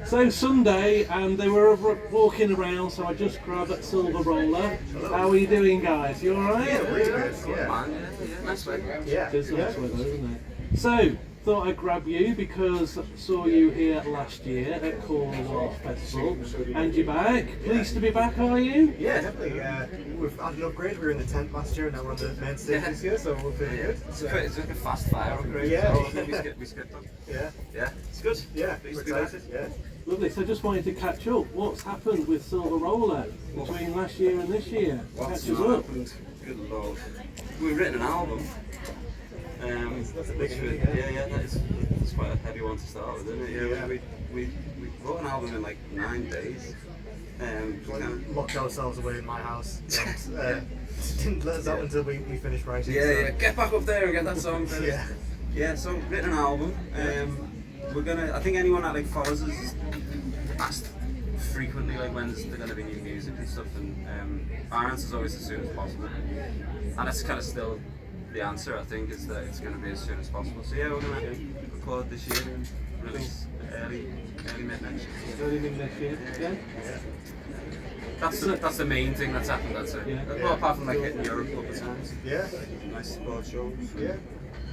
So Sunday, and they were walking around, so I just grabbed that Silveroller. How are you doing, guys? You alright? Yeah, really good. Yeah. Nice weather. Yeah. It is nice weather, isn't it? So, thought I'd grab you because I saw you here last year at Cornwall Festival, and you're back. Pleased to be back, are you? Yeah, definitely. We've had an upgrade. We were in the tent last year, and now we're on the main stage this year, so we're pretty good. It's like a fast fire upgrade. Yeah. So we skipped them. Yeah. Yeah, it's good. Yeah, Pleased we're to be back. excited. Yeah. Lovely. So just wanted to catch up. What's happened with Silveroller between last year and this year? What's Catch us not up. happened? Good lord. We've written an album. That's a big thing. That's quite a heavy one to start with, isn't it? Yeah. We wrote an album in like 9 days. Locked ourselves away in my house. And, didn't let us out until we finished writing. Yeah, get back up there and get that song finished. Yeah. Yeah, so written an album. I think anyone that like follows us has asked frequently like when's there gonna be new music and stuff, and our answer is always as soon as possible. And that's kind of still the answer, I think, is that it's gonna be as soon as possible. So yeah, we're gonna record this year and release early mid next year. Early mid next year. Yeah. That's the main thing that's happened, I'd say. Yeah. Well, apart from like hitting Europe a couple of times. Yeah. Nice support shows. Yeah.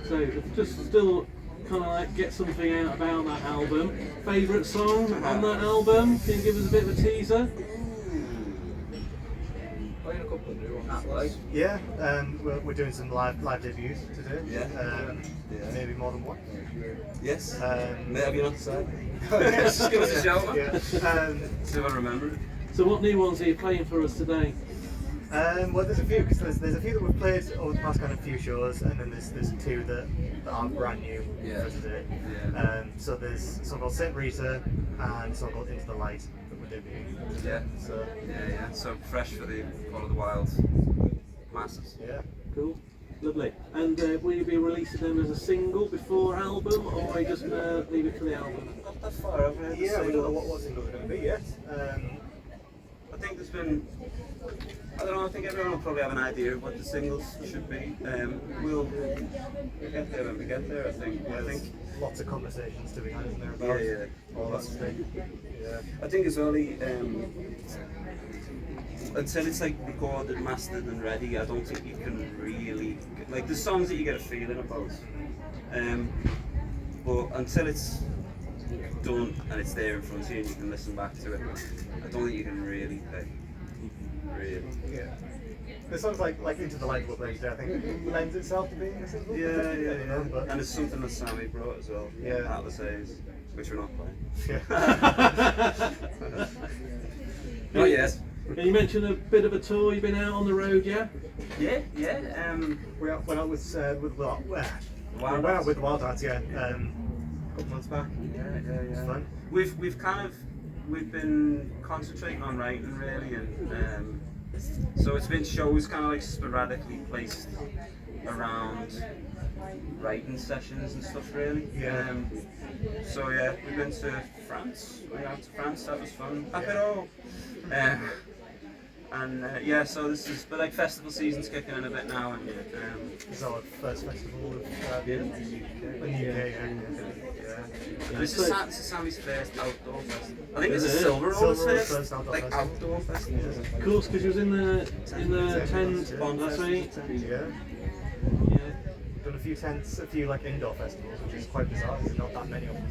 So just still kind of like get something out about that album. Favourite song on that album? Can you give us a bit of a teaser? Playing a couple of new ones. Yeah. We're doing some live debuts today. Yeah. Maybe more than one. Yes. Maybe Have you not decided? Just give us a shout, man. Yeah. See if I remember it. So what new ones are you playing for us today? Well, there's a few, because there's a few that we've played over the past kind of few shows, and then there's two that are brand new for today. Yeah. So there's a song called Saint Rita and a song called Into the Light that we're debuting today. Yeah. So Yeah. So fresh for the Call of the Wild masses. yeah. Cool. Lovely. And will you be releasing them as a single before album, or are you just going to leave it for the album? Not that far over. Yeah, we don't know what single it's going to be yet. I think there's been. I don't know. I think everyone will probably have an idea of what the singles should be. We'll get there when we get there. I think. Yeah, I think. lots of conversations to be had in there about all that stuff. Yeah. I think it's only until it's like recorded, mastered, and ready. I don't think you can really like the songs that you get a feeling about. But until it's done and it's there in front of you and you can listen back to it, I don't think you can really pick. Really. Yeah. The songs like Into the Light we're playing today, I think lends itself to being a single. Yeah. But And it's something that Sammy brought as well. Yeah. Atlas A's, which we're not playing. yeah. Not yet. And you mentioned a bit of a tour. You've been out on the road, yeah? Yeah. We went out with Wild Arts, Arts. Wild Arts, yeah. A couple months back. It's fun. We've been concentrating on writing really, and so it's been shows kind of like sporadically placed around writing sessions and stuff really. Yeah. So yeah, we've been to France. We went out to France. That was fun. And so this is, but like festival season's kicking in a bit now, and It's our first festival in the UK. Yeah. This is Sammy's first outdoor festival. I think this Is is it? Silveroller's Silveroller's first first outdoor like festival. outdoor festival. Of course, because you was in the tent last week. Yeah. Yeah. Done a few tents, a few like indoor festivals, which is quite bizarre. There's not that many of them.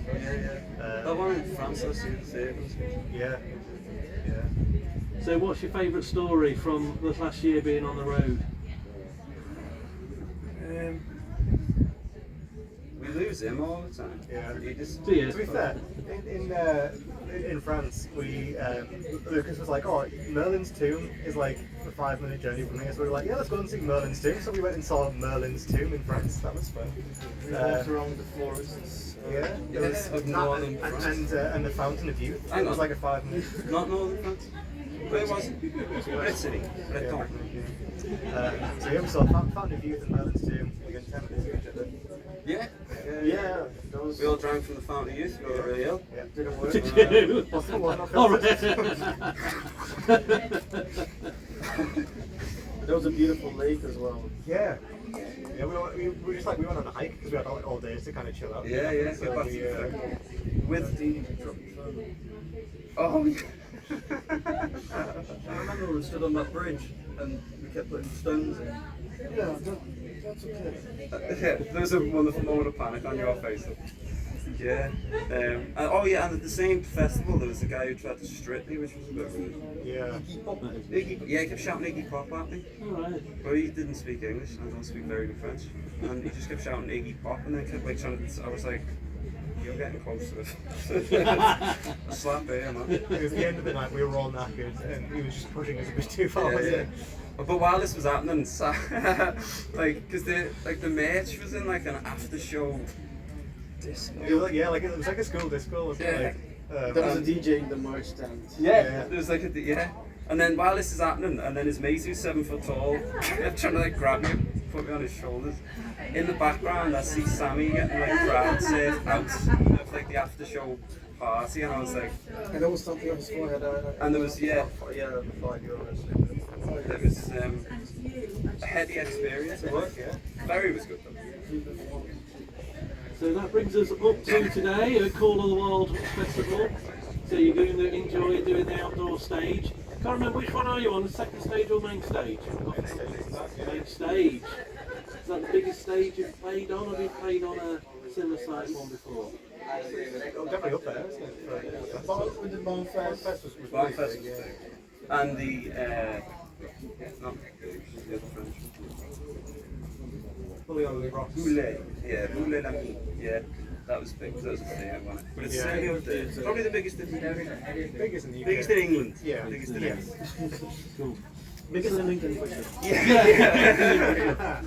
That one in France, I see the theatres. Yeah. So what's your favourite story from this last year being on the road? We lose him all the time. Yeah. He just, Do you? To be fair, in France, Lucas was like, "Oh, Merlin's tomb is like a 5-minute journey from here." So we were like, "Yeah, let's go and see Merlin's tomb." So we went and saw Merlin's tomb in France. That was fun. we walked around the forests. Yeah, there was of that, northern France. and the Fountain of Youth. Hang It was on. like a 5-minute. Not northern France. Where was it? Brittany. Breton. So yeah, we saw Fountain of Youth and Merlin's tomb. We got 10 minutes to each other. Yeah. Yeah, those. We all drank from the Fountain of Youth. We got really ill. Yeah, didn't work. Did you? All right. There was a beautiful lake as well. Yeah. Yeah, we were just like, we went on a hike because we had all day to kind of chill out. Yeah, yeah. So Get back to we, the with the. Oh. I remember we stood on that bridge and we kept putting stones in. yeah, that's okay. Yeah, there was a wonderful moment of panic on your face. Yeah. And, oh yeah, and at the same festival there was a guy who tried to strip me, which was a bit rude. Yeah. Yeah, he kept shouting Iggy Pop at me. Alright. But he didn't speak English, and I don't speak very good French. And he just kept shouting Iggy Pop, and then kept like trying to. I was like, "You're getting close to it." A slap here, man. It was the end of the night. We were all knackered, and he was just pushing us a bit too far. Yeah. But while this was happening, like, because the merch was in like an after show disco. It was like, yeah, like it was like a school disco. Wasn't Yeah. it? Like, There was a DJ in the merch stand. Yeah, there was like yeah. And then while this is happening, and then his mate who's 7 foot tall, kept trying to like grab me and put me on his shoulders. In the background, I see Sammy getting like crowd surfed out of like the after show party, and I was like, And there was something on his forehead. and there was yeah, the 5 euros. there was a heady experience. it was, yeah. Barry was good though. So that brings us up to today at Call of the Wild Festival. So you're going to enjoy doing the outdoor stage. Can't remember which one are you on, the second stage or main stage? Main stage. Is that the biggest stage you've played on, or have you played on a similar sized one before? Oh, definitely up there, isn't it? With the bonfest. was Bonfest pretty was big, big. And the other French. Fully on the rocks. Boulet, yeah, Boulet l'ami, yeah, that was big. That was the thing I wanted. But it's Yeah. certainly up there. Probably the biggest in Biggest in the UK. biggest in England. Yeah. Biggest in England. Cool. Biggest in Lincoln for sure. Yeah.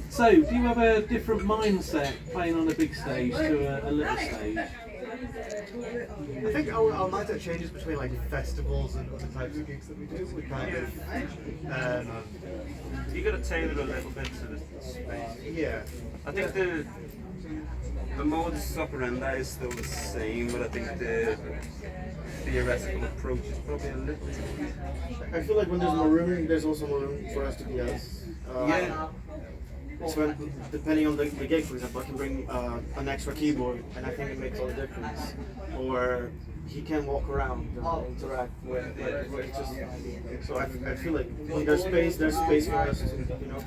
So, do you have a different mindset playing on a big stage to a little stage? I think our mindset changes between like festivals and other types of gigs that we do. We kind of, You got to tailor a little bit to the space. yeah. I think the modus operandi is still the same, but I think the theoretical approach is probably a little different. I feel like when there's more room, there's also more room for us to be us. Yeah. So depending on the gig, for example, I can bring an extra keyboard, and I think it makes all the difference. Or he can walk around and interact with it's just. So I feel like when there's space for us to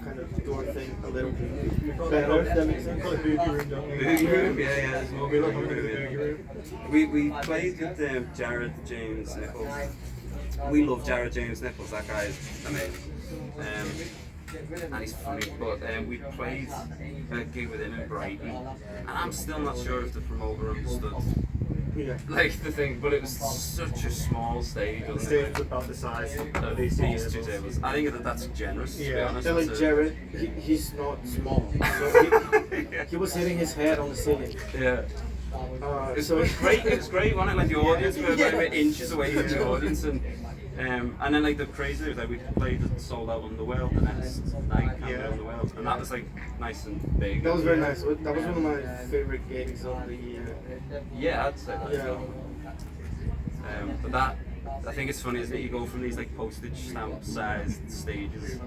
kind of do our thing a little bit better. If that makes sense. Call it boogie room, don't we? Boogie room, yeah, there's more We love boogie the room. boogie room. We played with Jared James Nichols. We love Jared James Nichols. That guy is amazing. And he's funny, but we played a gig with him in Brighton, and I'm still not sure if the promoter understood Yeah. like the thing, but it was such a small stage. The Wasn't stage it? was about the size of Of these these two two tables. tables. I think that's generous. To be Yeah. honest. Then like It's a- Jared, he's not small, so he was hitting his head on the ceiling. Yeah. It was great. It was great, wasn't it? Like the audience were like inches away from the audience, and then like the crazy thing was like we played the sold out Underworld the next night, Yeah. Underworld, and that was like nice and big. That was very nice. That was one of my favorite gigs of the year. Yeah, I'd say that. Yeah. But that, I think it's funny, isn't it? You go from these like postage stamp sized stages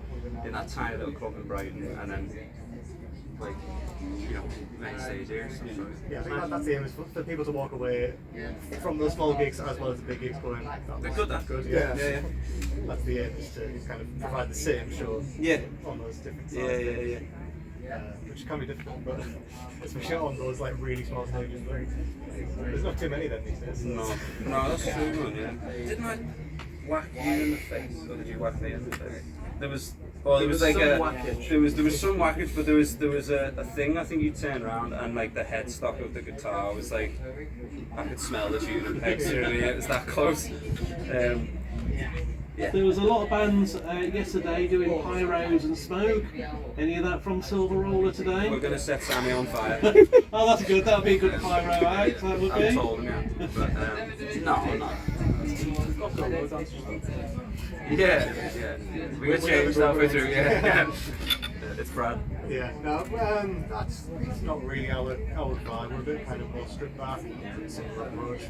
in that tiny little club in Brighton, and then like main stage here. So Yeah, I think that's the aim, is for people to walk away from those small gigs as well as the big gigs going, They're good, that's that. good, yeah. Yeah. That's the aim, is to kind of provide the same show Yeah. on those different Yeah, sizes. yeah. Which can be difficult, but especially on those like really small stages, like, there's not too many of them these days. So No, that's true, man. Yeah. Didn't I whack you in the face, or did you whack me in the face? There was like some a whackage. there was some whackage, but there was a thing. I think you turn around and like the headstock of the guitar was like I could smell the tune and pegs through me. It was that close. Yeah. There was a lot of bands yesterday doing pyros and smoke. Any of that from Silveroller today? We're gonna set Sammy on fire. Oh, that's good. That would be a good pyro act. That would I be. told him, yeah. But no. Yeah. We're gonna change halfway through. Yeah. It's Brad. yeah, no, that's not really our vibe. We're a bit kind of more stripped back, simple approach.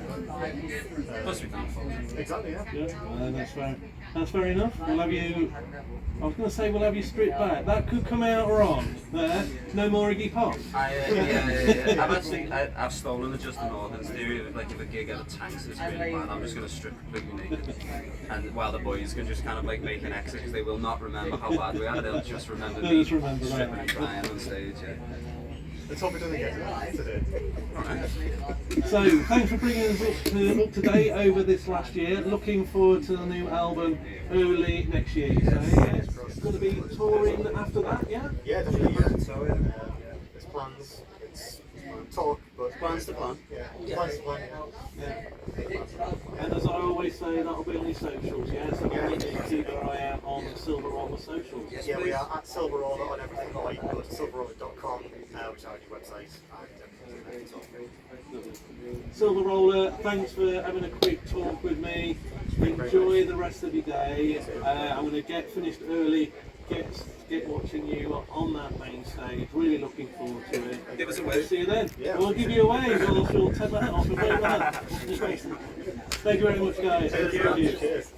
Plus we can't follow. Exactly, yeah. Yeah, that's right. That's fair enough. We'll have you. I was going to say we'll have you stripped back. That could come out wrong. There, no more Iggy Pop. I've stolen the Justin Northern's theory of like if a gig at a tanks is really bad, I'm just going to strip completely naked, and while the boys can just kind of like make an exit because they will not remember how bad we are. They'll just remember me stripping and crying on stage. Yeah. Let's hope it doesn't get to that today. So, thanks for bringing us up to date over this last year. Looking forward to the new album early next year. So, yeah, it's going to be touring after that, yeah? Yeah, definitely. Yeah. So, there's plans. It's talk, but Plans to plan. Yeah, plans to plan. Yeah. And as I always say, that'll be on your socials, yeah? So, keep your eye out on Silveroller socials. Yeah, we are at Silveroller on everything, or you can go to silveroller.com, which is our new website, and everything. Silveroller, thanks for having a quick talk with me. Enjoy the rest of your day. I'm going to get finished early, get watching you on that main stage. Really looking forward to it. Give us a wave. See you then. Yeah. We'll give you a wave, or we'll take my hat off and wave my hat. Thank you very much, guys. Cheers.